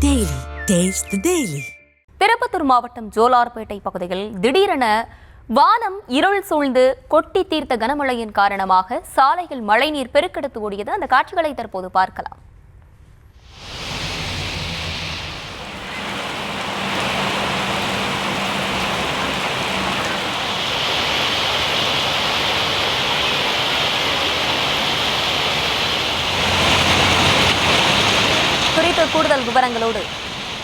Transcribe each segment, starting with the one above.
Daily. Taste the Daily. Tirupattur மாவட்டம் ஜோலார்பேட்டை பகுதியில் திடீரென வானம் இருள் சூழ்ந்து கொட்டி தீர்த்த கனமழையின் காரணமாக சாலையில் மழைநீர் பெருக்கெடுத்து ஓடியது. அந்த காட்சிகளை தற்போது பார்க்கலாம். குறித்த கூடுதல் விவரங்களோடு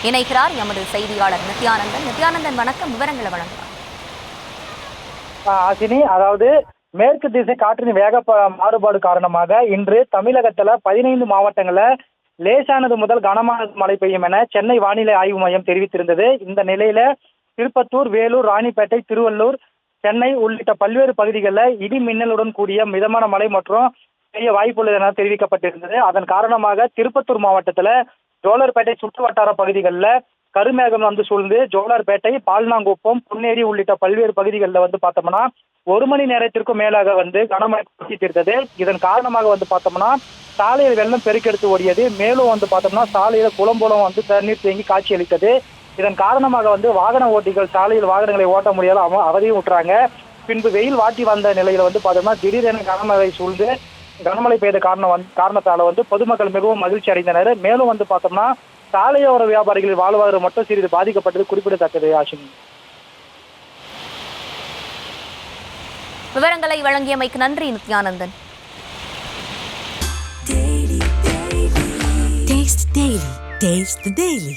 இணைகிறார் எமது செய்தியாளர் நித்யானந்தன். நித்யானந்தன், வணக்கம். விவரங்களை வழங்கலாம். அசினி, அதாவது மேற்கு திசை காற்றின் வேக மாறுபாடு காரணமாக இன்று தமிழகத்துல 15 மாவட்டங்கள்ல லேசானது முதல் கனமான மழை பெய்யும் என சென்னை வானிலை ஆய்வு மையம் தெரிவித்திருந்தது. இந்த நிலையில திருப்பத்தூர், வேலூர், ராணிப்பேட்டை, திருவள்ளூர், சென்னை உள்ளிட்ட பல்வேறு பகுதிகளில் இடி மின்னலுடன் கூடிய மிதமான மழை மற்றும் பெய்ய வாய்ப்புள்ளது என தெரிவிக்கப்பட்டிருந்தது. அதன் காரணமாக திருப்பத்தூர் மாவட்டத்துல ஜோலார்பேட்டை சுற்று வட்டார பகுதிகளில் கருமேகம் சூழ்ந்து ஜோலார்பேட்டை, பால்நாங்குப்பம், பொன்னேரி உள்ளிட்ட பல்வேறு பகுதிகளில் பார்த்தோம்னா 1 மணி நேரத்திற்கும் மேலாக கனமழை தீர்த்தது. இதன் காரணமாக பார்த்தோம்னா சாலையில் வெள்ளம் பெருக்கெடுத்து ஓடியது. மேலும் பார்த்தோம்னா சாலையில குளம்புலம் தண்ணீர் தேங்கி காட்சி அளித்தது. இதன் காரணமாக வாகன ஓட்டிகள் சாலையில் வாகனங்களை ஓட்ட முடியாத அவதியும் விட்டுறாங்க. பின்பு வெயில் வாட்டி வந்த நிலையில பார்த்தோம்னா திடீரென கனமழை சூழ்ந்து கனமழை பெய்த காரணத்தால பொதுமக்கள் மிகவும் மகிழ்ச்சி அடைந்தனர். மேலும் பார்த்தோம்னா சாலையோர வியாபாரிகளின் வாழ்வாதாரம் மட்டும் சிறிது பாதிக்கப்பட்டது குறிப்பிடத்தக்கது. ஆசினி, விவரங்களை வழங்கியமைக்கு நன்றி நித்யானந்தன். Taste the Daily.